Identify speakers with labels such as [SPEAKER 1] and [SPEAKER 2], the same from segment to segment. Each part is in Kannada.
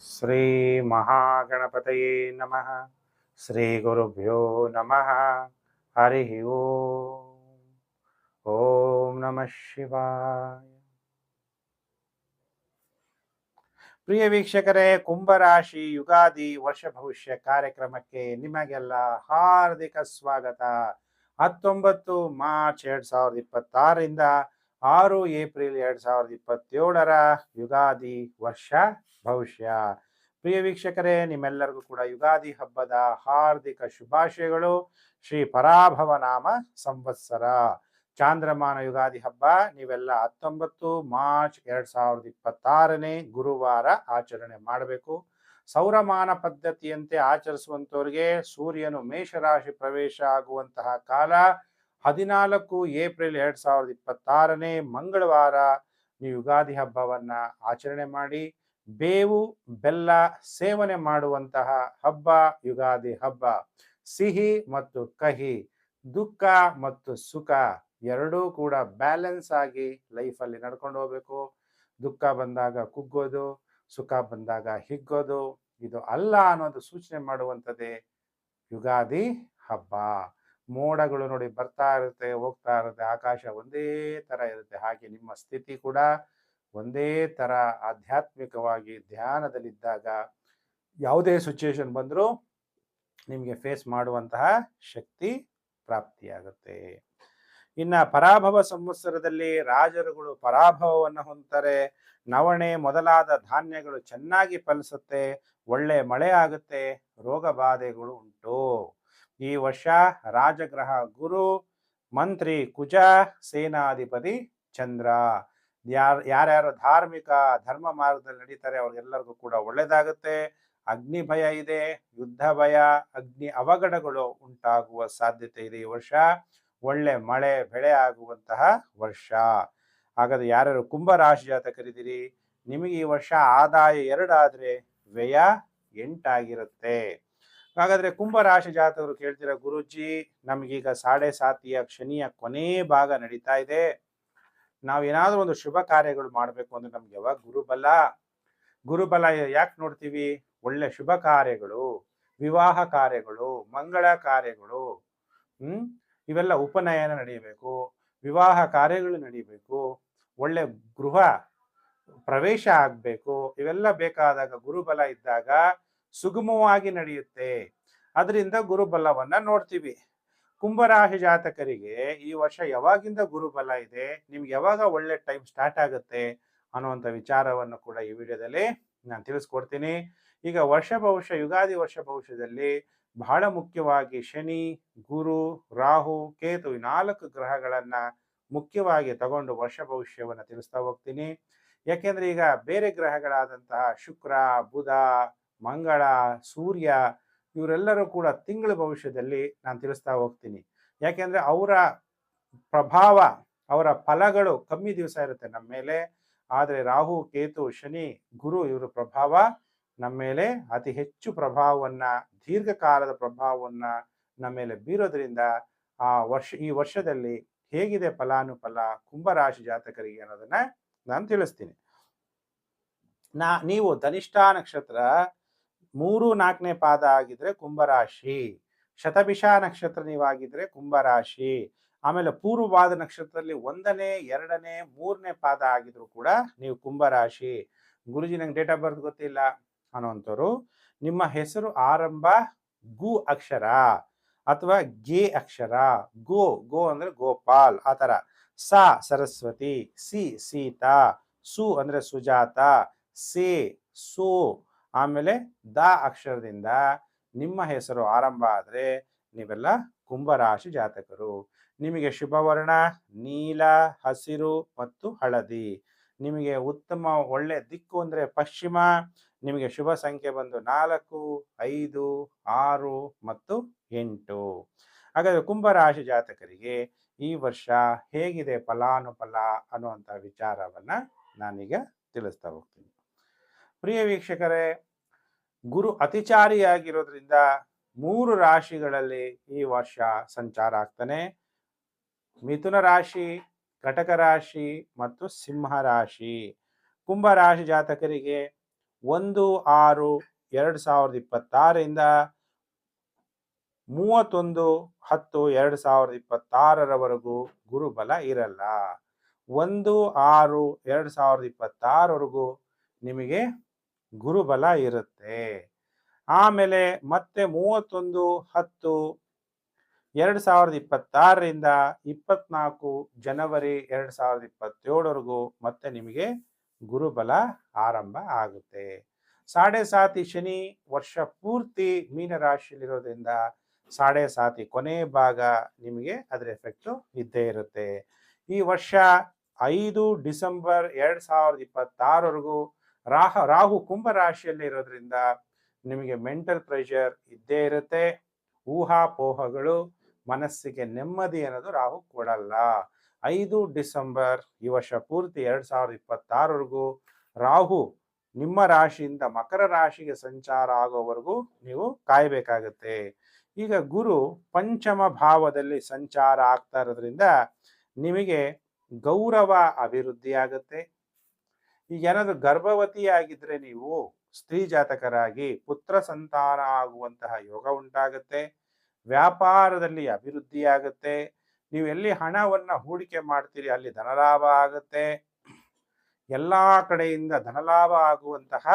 [SPEAKER 1] ಶ್ರೀ ಮಹಾಗಣಪತಯೇ ನಮಃ. ಶ್ರೀ ಗುರುಭ್ಯೋ ನಮಃ. ಹರಿ ಓಂ. ಓಂ ನಮಃ ಶಿವಾಯ. ಪ್ರಿಯ ವೀಕ್ಷಕರೇ, ಕುಂಭರಾಶಿ ಯುಗಾದಿ ವರ್ಷ ಭವಿಷ್ಯ ಕಾರ್ಯಕ್ರಮಕ್ಕೆ ನಿಮಗೆಲ್ಲ ಹಾರ್ದಿಕ ಸ್ವಾಗತ. 19 ಮಾರ್ಚ್ 2026ರಿಂದ 6 ಏಪ್ರಿಲ್ 2027 ಯುಗಾದಿ ವರ್ಷ ಭವಿಷ್ಯ. ಪ್ರಿಯ ವೀಕ್ಷಕರೇ, ನಿಮ್ಮೆಲ್ಲರಿಗೂ ಕೂಡ ಯುಗಾದಿ ಹಬ್ಬದ ಹಾರ್ದಿಕ ಶುಭಾಶಯಗಳು. ಶ್ರೀ ಪರಾಭವ ನಾಮ ಸಂವತ್ಸರ ಚಾಂದ್ರಮಾನ ಯುಗಾದಿ ಹಬ್ಬ ನೀವೆಲ್ಲ 19 ಮಾರ್ಚ್ 2026ನೇ ಗುರುವಾರ ಆಚರಣೆ ಮಾಡಬೇಕು. ಸೌರಮಾನ ಪದ್ಧತಿಯಂತೆ ಆಚರಿಸುವಂತವರಿಗೆ ಸೂರ್ಯನು ಮೇಷರಾಶಿ ಪ್ರವೇಶ ಆಗುವಂತಹ ಕಾಲ 14 ಏಪ್ರಿಲ್ 2026ನೇ ಮಂಗಳವಾರ ನೀವು ಯುಗಾದಿ ಹಬ್ಬವನ್ನ ಆಚರಣೆ ಮಾಡಿ. ಬೇವು ಬೆಲ್ಲ ಸೇವನೆ ಮಾಡುವಂತಹ ಹಬ್ಬ ಯುಗಾದಿ ಹಬ್ಬ. ಸಿಹಿ ಮತ್ತು ಕಹಿ, ದುಃಖ ಮತ್ತು ಸುಖ ಎರಡೂ ಕೂಡ ಬ್ಯಾಲೆನ್ಸ್ ಆಗಿ ಲೈಫಲ್ಲಿ ನಡ್ಕೊಂಡು ಹೋಗ್ಬೇಕು. ದುಃಖ ಬಂದಾಗ ಕುಗ್ಗೋದು, ಸುಖ ಬಂದಾಗ ಹಿಗ್ಗೋದು ಇದು ಅಲ್ಲ ಅನ್ನೋದು ಸೂಚನೆ ಮಾಡುವಂಥದ್ದೇ ಯುಗಾದಿ ಹಬ್ಬ. ಮೋಡಗಳು ನೋಡಿ ಬರ್ತಾ ಇರುತ್ತೆ, ಹೋಗ್ತಾ ಇರುತ್ತೆ, ಆಕಾಶ ಒಂದೇ ತರ ಇರುತ್ತೆ. ಹಾಗೆ ನಿಮ್ಮ ಸ್ಥಿತಿ ಕೂಡ ಒಂದೇ ತರ ಆಧ್ಯಾತ್ಮಿಕವಾಗಿ ಧ್ಯಾನದಲ್ಲಿದ್ದಾಗ ಯಾವುದೇ ಸಿಚುವೇಶನ್ ಬಂದರೂ ನಿಮಗೆ ಫೇಸ್ ಮಾಡುವಂತಹ ಶಕ್ತಿ ಪ್ರಾಪ್ತಿಯಾಗುತ್ತೆ. ಇನ್ನ ಪರಾಭವ ಸಂವತ್ಸರದಲ್ಲಿ ರಾಜರುಗಳು ಪರಾಭವವನ್ನು ಹೊಂದ್ತಾರೆ. ನವಣೆ ಮೊದಲಾದ ಧಾನ್ಯಗಳು ಚೆನ್ನಾಗಿ ಫಲಿಸುತ್ತೆ, ಒಳ್ಳೆ ಮಳೆ ಆಗುತ್ತೆ, ರೋಗ ಬಾಧೆಗಳು ಉಂಟು. ಈ ವರ್ಷ ರಾಜಗ್ರಹ ಗುರು, ಮಂತ್ರಿ ಕುಜ, ಸೇನಾಧಿಪತಿ ಚಂದ್ರ. ಯಾರ್ಯಾರು ಧಾರ್ಮಿಕ ಧರ್ಮ ಮಾರ್ಗದಲ್ಲಿ ನಡೀತಾರೆ ಅವ್ರಿಗೆಲ್ಲರಿಗೂ ಕೂಡ ಒಳ್ಳೇದಾಗುತ್ತೆ. ಅಗ್ನಿ ಭಯ ಇದೆ, ಯುದ್ಧ ಭಯ, ಅಗ್ನಿ ಅವಘಡಗಳು ಉಂಟಾಗುವ ಸಾಧ್ಯತೆ ಇದೆ. ಈ ವರ್ಷ ಒಳ್ಳೆ ಮಳೆ ಬೆಳೆ ಆಗುವಂತಹ ವರ್ಷ. ಹಾಗಾದ್ರೆ ಯಾರ್ಯಾರು ಕುಂಭರಾಶಿ ಜಾತಕರಿದ್ದೀರಿ, ನಿಮಗೆ ಈ ವರ್ಷ ಆದಾಯ 2 ಆದ್ರೆ ವ್ಯಯ 8 ಆಗಿರುತ್ತೆ. ಹಾಗಾದ್ರೆ ಕುಂಭರಾಶಿ ಜಾತಕರು ಕೇಳ್ತೀರಾ, ಗುರುಜಿ ನಮಗೀಗ 7.5 ಶನಿಯ ಕೊನೆ ಭಾಗ ನಡೀತಾ ಇದೆ, ನಾವೇನಾದ್ರೂ ಒಂದು ಶುಭ ಕಾರ್ಯಗಳು ಮಾಡಬೇಕು ಅಂದ್ರೆ ನಮ್ಗೆ ಯಾವಾಗ ಗುರುಬಲ ಯಾಕೆ ನೋಡ್ತೀವಿ? ಒಳ್ಳೆ ಶುಭ ಕಾರ್ಯಗಳು, ವಿವಾಹ ಕಾರ್ಯಗಳು, ಮಂಗಳ ಕಾರ್ಯಗಳು, ಇವೆಲ್ಲ ಉಪನಯನ ನಡೆಯಬೇಕು, ವಿವಾಹ ಕಾರ್ಯಗಳು ನಡೀಬೇಕು, ಒಳ್ಳೆ ಗೃಹ ಪ್ರವೇಶ ಆಗ್ಬೇಕು. ಇವೆಲ್ಲ ಬೇಕಾದಾಗ ಗುರುಬಲ ಇದ್ದಾಗ ಸುಗಮವಾಗಿ ನಡೆಯುತ್ತೆ. ಅದರಿಂದ ಗುರುಬಲವನ್ನ ನೋಡ್ತೀವಿ. ಕುಂಭರಾಶಿ ಜಾತಕರಿಗೆ ಈ ವರ್ಷ ಯಾವಾಗಿಂದ ಗುರುಬಲ ಇದೆ, ನಿಮ್ಗೆ ಯಾವಾಗ ಒಳ್ಳೆ ಟೈಮ್ ಸ್ಟಾರ್ಟ್ ಆಗುತ್ತೆ ಅನ್ನುವಂಥ ವಿಚಾರವನ್ನು ಕೂಡ ಈ ವಿಡಿಯೋದಲ್ಲಿ ನಾನು ತಿಳಿಸ್ಕೊಡ್ತೀನಿ. ಈಗ ವರ್ಷ ಭವಿಷ್ಯ ಯುಗಾದಿ ವರ್ಷ ಭವಿಷ್ಯದಲ್ಲಿ ಬಹಳ ಮುಖ್ಯವಾಗಿ ಶನಿ, ಗುರು, ರಾಹು, ಕೇತು ಈ 4 ಗ್ರಹಗಳನ್ನ ಮುಖ್ಯವಾಗಿ ತಗೊಂಡು ವರ್ಷ ಭವಿಷ್ಯವನ್ನು ತಿಳಿಸ್ತಾ ಹೋಗ್ತೀನಿ. ಯಾಕೆಂದ್ರೆ ಈಗ ಬೇರೆ ಗ್ರಹಗಳಾದಂತಹ ಶುಕ್ರ, ಬುಧ, ಮಂಗಳ, ಸೂರ್ಯ ಇವರೆಲ್ಲರೂ ಕೂಡ ತಿಂಗಳ ಭವಿಷ್ಯದಲ್ಲಿ ನಾನು ತಿಳಿಸ್ತಾ ಹೋಗ್ತೀನಿ. ಯಾಕೆಂದ್ರೆ ಅವರ ಪ್ರಭಾವ, ಅವರ ಫಲಗಳು ಕಮ್ಮಿ ದಿವಸ ಇರುತ್ತೆ ನಮ್ಮ ಮೇಲೆ. ಆದರೆ ರಾಹು, ಕೇತು, ಶನಿ, ಗುರು ಇವರ ಪ್ರಭಾವ ನಮ್ಮ ಮೇಲೆ ಅತಿ ಹೆಚ್ಚು ಪ್ರಭಾವವನ್ನ, ದೀರ್ಘಕಾಲದ ಪ್ರಭಾವವನ್ನ ನಮ್ಮ ಮೇಲೆ ಬೀರೋದ್ರಿಂದ ಈ ವರ್ಷದಲ್ಲಿ ಹೇಗಿದೆ ಫಲಾನುಫಲ ಕುಂಭರಾಶಿ ಜಾತಕರಿಗೆ ಅನ್ನೋದನ್ನ ನಾನು ತಿಳಿಸ್ತೀನಿ. ನೀವು ಧನಿಷ್ಠ ನಕ್ಷತ್ರ 3-4ನೇ ಪಾದ ಆಗಿದ್ರೆ ಕುಂಭರಾಶಿ, ಶತಭಿಷ ನಕ್ಷತ್ರ ನೀವಾಗಿದ್ರೆ ಕುಂಭರಾಶಿ, ಆಮೇಲೆ ಪೂರ್ವಭಾದ ನಕ್ಷತ್ರದಲ್ಲಿ 1ನೇ 2ನೇ 3ನೇ ಪಾದ ಆಗಿದ್ರು ಕೂಡ ನೀವು ಕುಂಭರಾಶಿ. ಗುರುಜಿ ನಂಗೆ ಡೇಟ್ ಆಫ್ ಬರ್ತ್ ಗೊತ್ತಿಲ್ಲ ಅನ್ನೋಂಥವ್ರು ನಿಮ್ಮ ಹೆಸರು ಆರಂಭ ಗು ಅಕ್ಷರ ಅಥವಾ ಗೆ ಅಕ್ಷರ, ಗೋ ಅಂದ್ರೆ ಗೋಪಾಲ್ ಆ ತರ, ಸ ಸರಸ್ವತಿ, ಸಿ ಸೀತಾ, ಸು ಅಂದ್ರೆ ಸುಜಾತ, ಸೇ ಸೋ, ಆಮೇಲೆ ದ ಅಕ್ಷರದಿಂದ ನಿಮ್ಮ ಹೆಸರು ಆರಂಭ ಆದ್ರೆ ನೀವೆಲ್ಲ ಕುಂಭರಾಶಿ ಜಾತಕರು. ನಿಮಗೆ ಶುಭವರ್ಣ ನೀಲ, ಹಸಿರು ಮತ್ತು ಹಳದಿ. ನಿಮಗೆ ಉತ್ತಮ ಒಳ್ಳೆ ದಿಕ್ಕು ಅಂದ್ರೆ ಪಶ್ಚಿಮ. ನಿಮಗೆ ಶುಭ ಸಂಖ್ಯೆ ಬಂದು 4, 5, 6 ಮತ್ತು 8. ಹಾಗಾದ್ರೆ ಕುಂಭರಾಶಿ ಜಾತಕರಿಗೆ ಈ ವರ್ಷ ಹೇಗಿದೆ ಫಲಾನುಫಲ ಅನ್ನುವಂಥ ವಿಚಾರವನ್ನ ನಾನೀಗ ತಿಳಿಸ್ತಾ ಹೋಗ್ತೀನಿ. ಪ್ರಿಯ ವೀಕ್ಷಕರೇ, ಗುರು ಅತಿಚಾರಿಯಾಗಿರೋದ್ರಿಂದ 3 ರಾಶಿಗಳಲ್ಲಿ ಈ ವರ್ಷ ಸಂಚಾರ ಆಗ್ತಾನೆ. ಮಿಥುನ ರಾಶಿ, ಕಟಕ ರಾಶಿ ಮತ್ತು ಸಿಂಹ ರಾಶಿ. ಕುಂಭರಾಶಿ ಜಾತಕರಿಗೆ 1/6/2026ರಿಂದ 31/10/2026 ಗುರುಬಲ ಇರಲ್ಲ. 1/6/2026ವರೆಗೂ ನಿಮಗೆ ಗುರುಬಲ ಇರುತ್ತೆ. ಆಮೇಲೆ ಮತ್ತೆ 31/10/2026ರಿಂದ 24 ಜನವರಿ 2027ವರೆಗೂ ಮತ್ತೆ ನಿಮಗೆ ಗುರುಬಲ ಆರಂಭ ಆಗುತ್ತೆ. ಸಾಡೆ ಸಾತಿ ಶನಿ ವರ್ಷ ಪೂರ್ತಿ ಮೀನರಾಶಿಯಲ್ಲಿರೋದ್ರಿಂದ ಸಾಡೆ ಸಾತಿ ಕೊನೆ ಭಾಗ ನಿಮಗೆ ಅದರ ಎಫೆಕ್ಟು ಇದ್ದೇ ಇರುತ್ತೆ. ಈ ವರ್ಷ 5 ಡಿಸೆಂಬರ್ 2026ವರೆಗೂ ರಾಹು ಕುಂಭ ರಾಶಿಯಲ್ಲಿ ಇರೋದ್ರಿಂದ ನಿಮಗೆ ಮೆಂಟಲ್ ಪ್ರೆಷರ್ ಇದ್ದೇ ಇರುತ್ತೆ. ಊಹಾಪೋಹಗಳು, ಮನಸ್ಸಿಗೆ ನೆಮ್ಮದಿ ಅನ್ನೋದು ರಾಹು ಕೊಡಲ್ಲ. 5 ಡಿಸೆಂಬರ್ ಈ ವರ್ಷ ಪೂರ್ತಿ 2026ವರೆಗೂ ರಾಹು ನಿಮ್ಮ ರಾಶಿಯಿಂದ ಮಕರ ರಾಶಿಗೆ ಸಂಚಾರ ಆಗೋವರೆಗೂ ನೀವು ಕಾಯಬೇಕಾಗತ್ತೆ. ಈಗ ಗುರು ಪಂಚಮ ಭಾವದಲ್ಲಿ ಸಂಚಾರ ಆಗ್ತಾ ಇರೋದ್ರಿಂದ ನಿಮಗೆ ಗೌರವ ಅಭಿವೃದ್ಧಿ ಆಗುತ್ತೆ. ಈಗ ಏನಾದರೂ ಗರ್ಭವತಿಯಾಗಿದ್ರೆ ನೀವು ಸ್ತ್ರೀ ಜಾತಕರಾಗಿ ಪುತ್ರ ಸಂತಾನ ಆಗುವಂತಹ ಯೋಗ ಉಂಟಾಗುತ್ತೆ. ವ್ಯಾಪಾರದಲ್ಲಿ ಅಭಿವೃದ್ಧಿ ಆಗುತ್ತೆ. ನೀವು ಎಲ್ಲಿ ಹಣವನ್ನು ಹೂಡಿಕೆ ಮಾಡ್ತೀರಿ ಅಲ್ಲಿ ಧನಲಾಭ ಆಗುತ್ತೆ. ಎಲ್ಲ ಕಡೆಯಿಂದ ಧನಲಾಭ ಆಗುವಂತಹ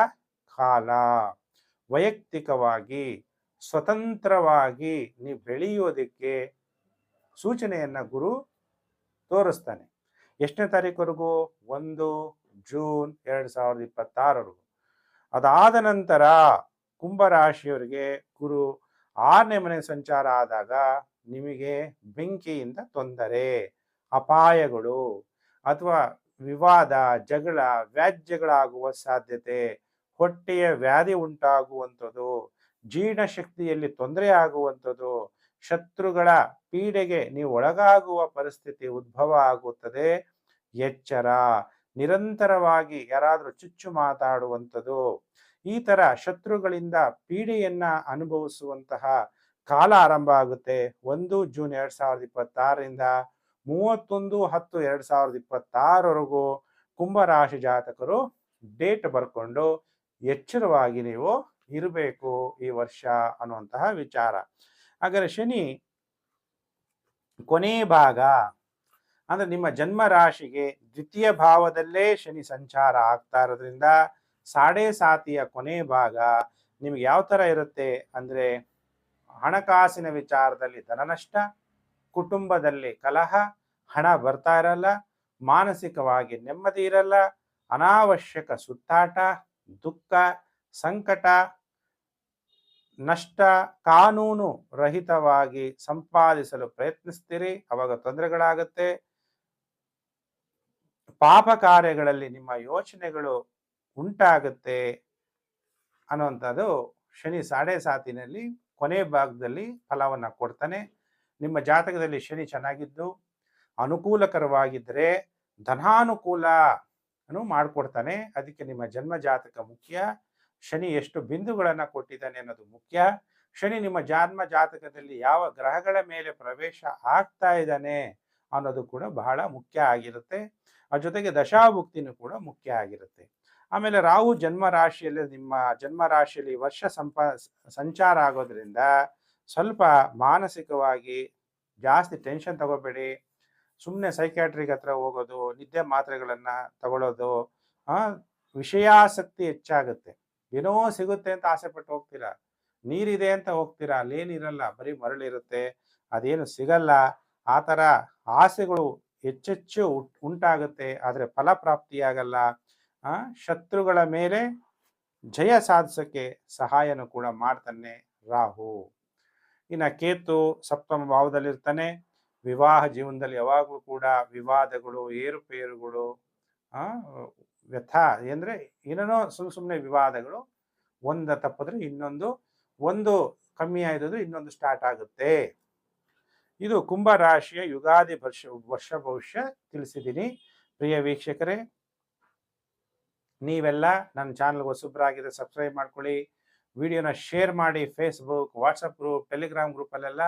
[SPEAKER 1] ಕಾಲ. ವೈಯಕ್ತಿಕವಾಗಿ ಸ್ವತಂತ್ರವಾಗಿ ನೀವು ಬೆಳೆಯೋದಕ್ಕೆ ಸೂಚನೆಯನ್ನು ಗುರು ತೋರಿಸ್ತಾನೆ. ಎಷ್ಟನೇ ತಾರೀಕುವರೆಗೂ? 1 ಜೂನ್ 2026ವರೆಗೂ. ಅದಾದ ನಂತರ ಕುಂಭರಾಶಿಯವರಿಗೆ ಗುರು 6ನೇ ಮನೆ ಸಂಚಾರ ಆದಾಗ ನಿಮಗೆ ಬೆಂಕಿಯಿಂದ ತೊಂದರೆ, ಅಪಾಯಗಳು ಅಥವಾ ವಿವಾದ, ಜಗಳ, ವ್ಯಾಜ್ಯಗಳಾಗುವ ಸಾಧ್ಯತೆ, ಹೊಟ್ಟೆಯ ವ್ಯಾಧಿ ಉಂಟಾಗುವಂಥದ್ದು, ಜೀರ್ಣಶಕ್ತಿಯಲ್ಲಿ ತೊಂದರೆ ಆಗುವಂಥದ್ದು, ಶತ್ರುಗಳ ಪೀಡೆಗೆ ನೀವು ಒಳಗಾಗುವ ಪರಿಸ್ಥಿತಿ ಉದ್ಭವ ಆಗುತ್ತದೆ. ಎಚ್ಚರ. ನಿರಂತರವಾಗಿ ಯಾರಾದರೂ ಚುಚ್ಚು ಮಾತಾಡುವಂಥದ್ದು, ಈ ಥರ ಶತ್ರುಗಳಿಂದ ಪೀಡೆಯನ್ನ ಅನುಭವಿಸುವಂತಹ ಕಾಲ ಆರಂಭ ಆಗುತ್ತೆ. 1 ಜೂನ್ 2026ರಿಂದ 31/10/2026ವರೆಗೂ ಕುಂಭರಾಶಿ ಜಾತಕರು ಡೇಟ್ ಬರ್ಕೊಂಡು ಎಚ್ಚರವಾಗಿ ನೀವು ಇರಬೇಕು ಈ ವರ್ಷ ಅನ್ನುವಂತಹ ವಿಚಾರ. ಹಾಗಾದರೆ ಶನಿ ಕೊನೆ ಭಾಗ ಅಂದ್ರೆ ನಿಮ್ಮ ಜನ್ಮ ರಾಶಿಗೆ ದ್ವಿತೀಯ ಭಾವದಲ್ಲೇ ಶನಿ ಸಂಚಾರ ಆಗ್ತಾ ಇರೋದ್ರಿಂದ ಸಾಡೆ ಸಾತಿಯ ಕೊನೆ ಭಾಗ ನಿಮ್ಗೆ ಯಾವ ಥರ ಇರುತ್ತೆ ಅಂದರೆ ಹಣಕಾಸಿನ ವಿಚಾರದಲ್ಲಿ ಧನನಷ್ಟ, ಕುಟುಂಬದಲ್ಲಿ ಕಲಹ, ಹಣ ಬರ್ತಾ ಇರಲ್ಲ, ಮಾನಸಿಕವಾಗಿ ನೆಮ್ಮದಿ ಇರಲ್ಲ, ಅನಾವಶ್ಯಕ ಸುತ್ತಾಟ, ದುಃಖ, ಸಂಕಟ, ನಷ್ಟ, ಕಾನೂನು ರಹಿತವಾಗಿ ಸಂಪಾದಿಸಲು ಪ್ರಯತ್ನಿಸ್ತೀರಿ, ಅವಾಗ ತೊಂದರೆಗಳಾಗುತ್ತೆ. ಪಾಪ ಕಾರ್ಯಗಳಲ್ಲಿ ನಿಮ್ಮ ಯೋಚನೆಗಳು ಉಂಟಾಗುತ್ತೆ ಅನ್ನುವಂಥದ್ದು ಶನಿ ಸಾಡೆ ಸಾತಿನಲ್ಲಿ ಕೊನೆ ಭಾಗದಲ್ಲಿ ಫಲವನ್ನು ಕೊಡ್ತಾನೆ. ನಿಮ್ಮ ಜಾತಕದಲ್ಲಿ ಶನಿ ಚೆನ್ನಾಗಿದ್ದು ಅನುಕೂಲಕರವಾಗಿದ್ದರೆ ಧನಾನುಕೂಲ ಮಾಡಿಕೊಡ್ತಾನೆ. ಅದಕ್ಕೆ ನಿಮ್ಮ ಜನ್ಮ ಜಾತಕ ಮುಖ್ಯ. ಶನಿ ಎಷ್ಟು ಬಿಂದುಗಳನ್ನು ಕೊಟ್ಟಿದ್ದಾನೆ ಅನ್ನೋದು ಮುಖ್ಯ. ಶನಿ ನಿಮ್ಮ ಜನ್ಮ ಜಾತಕದಲ್ಲಿ ಯಾವ ಗ್ರಹಗಳ ಮೇಲೆ ಪ್ರವೇಶ ಆಗ್ತಾ ಇದ್ದಾನೆ ಅನ್ನೋದು ಕೂಡ ಬಹಳ ಮುಖ್ಯ ಆಗಿರುತ್ತೆ. ಅದ್ರ ಜೊತೆಗೆ ದಶಾಭುಕ್ತಿನೂ ಕೂಡ ಮುಖ್ಯ ಆಗಿರುತ್ತೆ. ಆಮೇಲೆ ರಾಹು ಜನ್ಮ ರಾಶಿಯಲ್ಲಿ ನಿಮ್ಮ ಜನ್ಮ ರಾಶಿಯಲ್ಲಿ ವರ್ಷ ಸಂಚಾರ ಆಗೋದ್ರಿಂದ ಸ್ವಲ್ಪ ಮಾನಸಿಕವಾಗಿ ಜಾಸ್ತಿ ಟೆನ್ಷನ್ ತಗೋಬೇಡಿ. ಸುಮ್ಮನೆ ಸೈಕ್ಯಾಟ್ರಿಕ್ ಹತ್ರ ಹೋಗೋದು, ನಿದ್ದೆ ಮಾತ್ರೆಗಳನ್ನು ತಗೊಳ್ಳೋದು, ವಿಷಯಾಸಕ್ತಿ ಹೆಚ್ಚಾಗುತ್ತೆ. ಏನೋ ಸಿಗುತ್ತೆ ಅಂತ ಆಸೆ ಪಟ್ಟು ಹೋಗ್ತೀರಾ, ನೀರಿದೆ ಅಂತ ಹೋಗ್ತೀರಾ, ಅಲ್ಲೇನಿರಲ್ಲ, ಬರೀ ಮರಳಿರುತ್ತೆ, ಅದೇನು ಸಿಗಲ್ಲ. ಆ ಥರ ಆಸೆಗಳು ಹೆಚ್ಚೆಚ್ಚು ಉಂಟಾಗುತ್ತೆ, ಆದರೆ ಫಲಪ್ರಾಪ್ತಿಯಾಗಲ್ಲ. ಶತ್ರುಗಳ ಮೇಲೆ ಜಯ ಸಾಧಿಸೋಕ್ಕೆ ಸಹಾಯನೂ ಕೂಡ ಮಾಡ್ತಾನೆ ರಾಹು. ಇನ್ನು ಕೇತು ಸಪ್ತಮ ಭಾವದಲ್ಲಿರ್ತಾನೆ. ವಿವಾಹ ಜೀವನದಲ್ಲಿ ಯಾವಾಗಲೂ ಕೂಡ ವಿವಾದಗಳು, ಏರುಪೇರುಗಳು, ವ್ಯಥಾ ಅಂದರೆ ಏನೇನೋ ಸುಮ್ಮನೆ ವಿವಾದಗಳು, ಒಂದು ತಪ್ಪಿದ್ರೆ ಇನ್ನೊಂದು, ಒಂದು ಕಮ್ಮಿ ಆಯ್ತಂದ್ರೆ ಇನ್ನೊಂದು ಸ್ಟಾರ್ಟ್ ಆಗುತ್ತೆ. ಇದು ಕುಂಭ ರಾಶಿಯ ಯುಗಾದಿ ವರ್ಷ ಭವಿಷ್ಯ ತಿಳಿಸಿದ್ದೀನಿ. ಪ್ರಿಯ ವೀಕ್ಷಕರೇ, ನೀವೆಲ್ಲ ನನ್ನ ಚಾನಲ್ಗೆ ಹೊಸಬ್ರಾಗಿದ್ರೆ ಸಬ್ಸ್ಕ್ರೈಬ್ ಮಾಡ್ಕೊಳ್ಳಿ, ವಿಡಿಯೋನ ಶೇರ್ ಮಾಡಿ, ಫೇಸ್ಬುಕ್, ವಾಟ್ಸಪ್ ಗ್ರೂಪ್, ಟೆಲಿಗ್ರಾಮ್ ಗ್ರೂಪಲ್ಲೆಲ್ಲ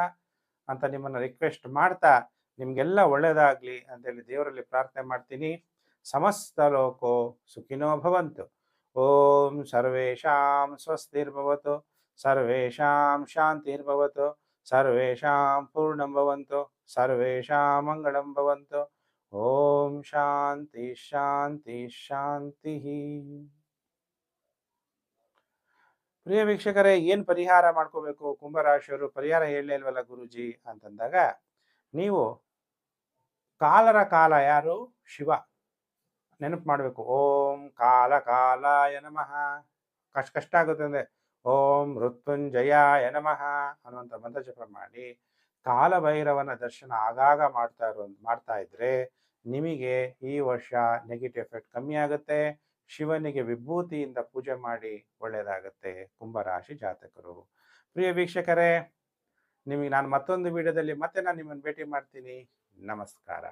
[SPEAKER 1] ಅಂತ ನಿಮ್ಮನ್ನು ರಿಕ್ವೆಸ್ಟ್ ಮಾಡ್ತಾ ನಿಮಗೆಲ್ಲ ಒಳ್ಳೆಯದಾಗಲಿ ಅಂತೇಳಿ ದೇವರಲ್ಲಿ ಪ್ರಾರ್ಥನೆ ಮಾಡ್ತೀನಿ. ಸಮಸ್ತ ಲೋಕೋ ಸುಖಿನೋ ಭವಂತು. ಓಂ ಸರ್ವೇಷಾಂ ಸ್ವಸ್ತಿರ್ಭವತು, ಸರ್ವೇಷಾಂ ಶಾಂತಿರ್ಭವತು, ಸರ್ವೇಷಾಂ ಪೂರ್ಣಂ ಭವಂತು, ಸರ್ವೇಷಾಂ ಮಂಗಳಂ ಭವಂತು. ಓಂ ಶಾಂತಿ ಶಾಂತಿ ಶಾಂತಿ. ಪ್ರಿಯ ವೀಕ್ಷಕರೇ, ಏನು ಪರಿಹಾರ ಮಾಡ್ಕೋಬೇಕು ಕುಂಭರಾಶಿಯವರು? ಪರಿಹಾರ ಹೇಳಲೇ ಇಲ್ವಲ್ಲ ಗುರುಜಿ ಅಂತಂದಾಗ, ನೀವು ಕಾಲರ ಕಾಲ ಯಾರು? ಶಿವ ನೆನಪು ಮಾಡಬೇಕು. ಓಂ ಕಾಲ ಕಾಲಾಯ ನಮಃ. ಕಷ್ಟ ಆಗುತ್ತೆ ಅಂದರೆ ಓಂ ಮೃತ್ಯುಂಜಯಾಯ ನಮಃ ಅನ್ನುವಂಥ ಮಂತ್ರ ಜಪ ಮಾಡಿ ಕಾಲಭೈರವನ ದರ್ಶನ ಆಗಾಗ ಮಾಡ್ತಾ ಇದ್ರೆ ನಿಮಗೆ ಈ ವರ್ಷ ನೆಗೆಟಿವ್ ಎಫೆಕ್ಟ್ ಕಮ್ಮಿ ಆಗುತ್ತೆ. ಶಿವನಿಗೆ ವಿಭೂತಿಯಿಂದ ಪೂಜೆ ಮಾಡಿ ಒಳ್ಳೆಯದಾಗುತ್ತೆ ಕುಂಭರಾಶಿ ಜಾತಕರು. ಪ್ರಿಯ ವೀಕ್ಷಕರೇ, ನಿಮಗೆ ನಾನು ಮತ್ತೊಂದು ವಿಡಿಯೋದಲ್ಲಿ ಮತ್ತೆ ನಾನು ನಿಮ್ಮನ್ನು ಭೇಟಿ ಮಾಡ್ತೀನಿ. ನಮಸ್ಕಾರ.